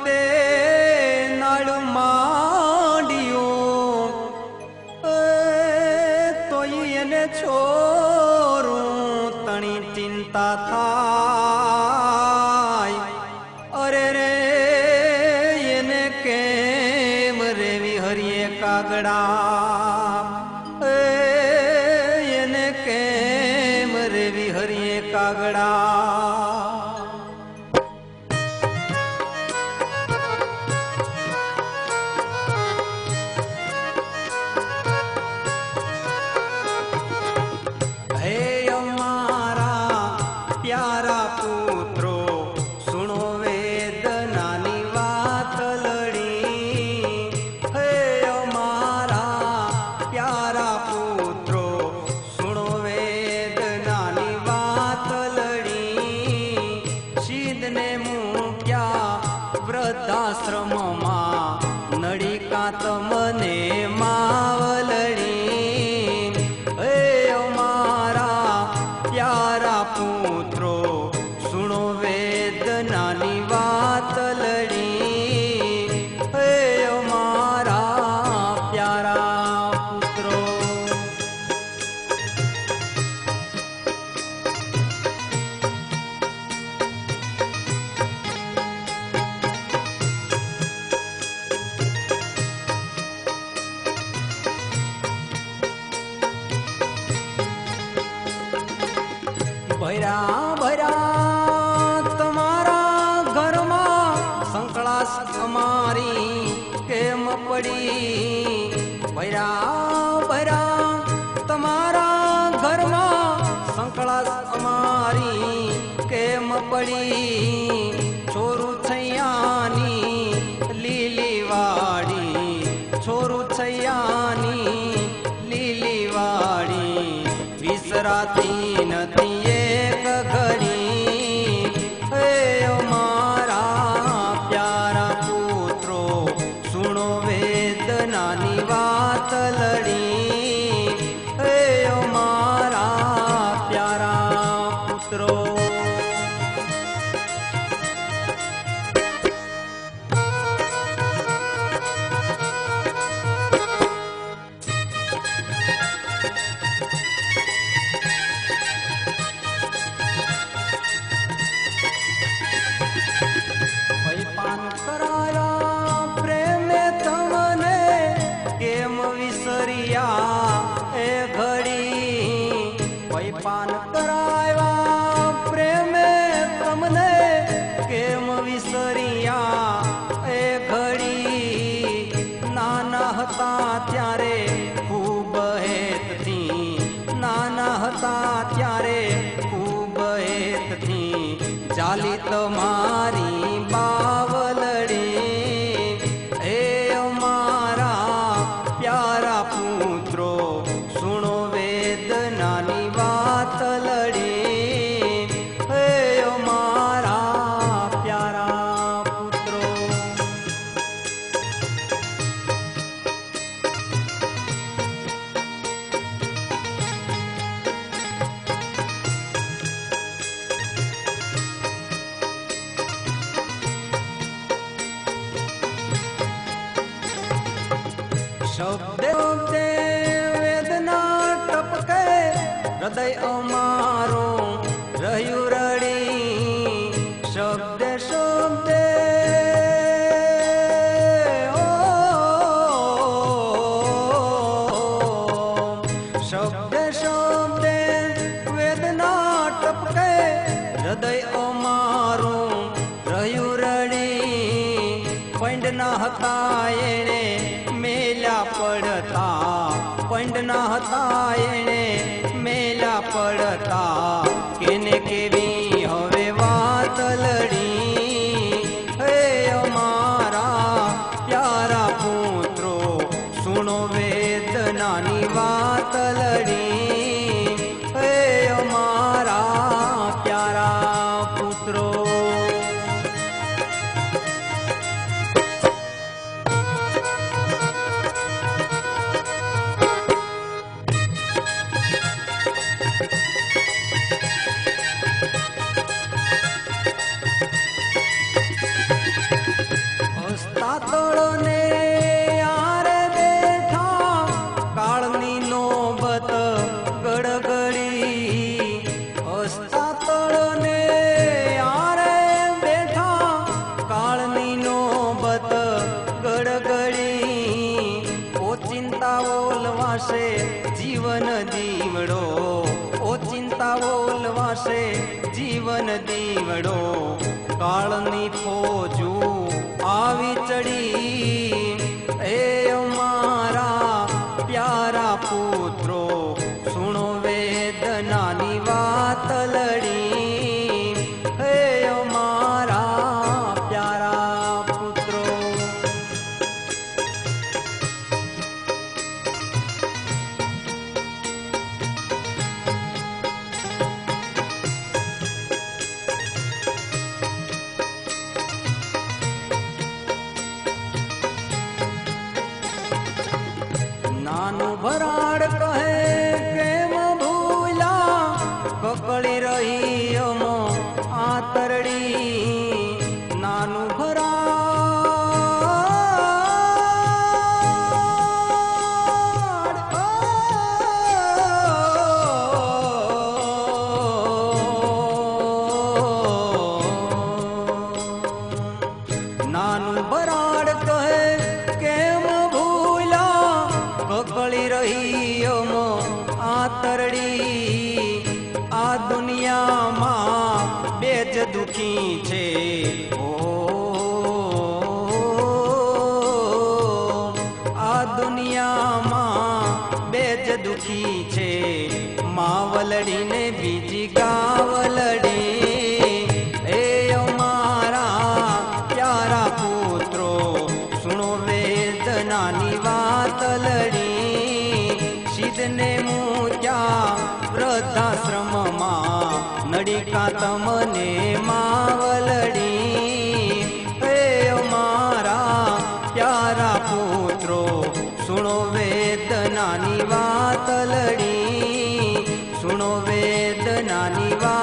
તે નાળ માંડ્યો તોય એને છોરું તણી ચિંતા થાય અરે રે એને કેમ રેવી હરિયે કાગડા એને કેમ રેવી હરિયે કાગડા વૃદ્ધાશ્રમમાં નડિકા તમને માવલડી હે અમારા પ્યારા પુત્રો સુણો વેદનાની વાત લડી હે અમારા પ્યારા પુત્રો ભર્યા ભર્યા તમારા ઘરમાં સંકળાશ અમારી કેમ પડી ભર્યા ભર્યા તમારા ઘરમાં સંકળાશ અમારી કેમ પડી છોરું છૈયાની લીલી વાડી છોરું છૈયાની લીલી વાડી વિસરાતી નથી એક ઘડી હે અમારા પ્યારા પુત્રો સુણો વેદનાની વાત લડી હે અમારા પ્યારા પુત્રો પાન કરાવ્યા પ્રેમે તમને કેમ વિસરિયા એ ઘડી નાના હતા ત્યારે ખૂબ હેતથી નાના હતા ત્યારે ખૂબ હેતથી ચાલી તમારી બાવલડી હે અમારા પ્યારા પુત્રો સુણો વેદનાની વાત લડી હે અમારા પ્યારા પુત્રો શબ્દે વેદના ટપકે હૃદય અમારું રહ્યું રડી શબ્દે શબ્દે શબ્દે શબ્દે વેદના ટપકે હૃદય અમારું રહ્યું રડી પંડના હતા એને મેલા પડતા પંડના હતા એને મેલા પડતા કેને કેવી હવે વાત લડી હે અમારા પ્યારા પુત્રો સુણો વેદનાની વાત લડી હે અમારા પ્યારા પુત્રો જીવન દીવડો કાળની ફોજુ આવી ચડી એ અમારા પ્યારા પુત્રો સુણો વેદનાની વાત લડી હે અમારા પ્યારા પુત્રો નાનું ભરાડ કહે કેમ ભૂલા કકળી રહી અમો આતરડી નાનું નાનું ભરાડ કહે કેમ કકળી રહી અમો આતરડી આ દુનિયામાં બે જ દુખી છે ઓ આ દુનિયામાં બે જ દુખી છે માવલડી ને બીજી ગાવલડી એ અમારા પ્યારા પુત્રો સુણો વેદનાની વાત લડી સિદ્ધને મૂક્યા વૃદ્ધાશ્રમમાં નડિકા તમને માવલડી હે અમારા પ્યારા પુત્રો સુણો વેદનાની વાત લડી સુણો વેદનાની વાત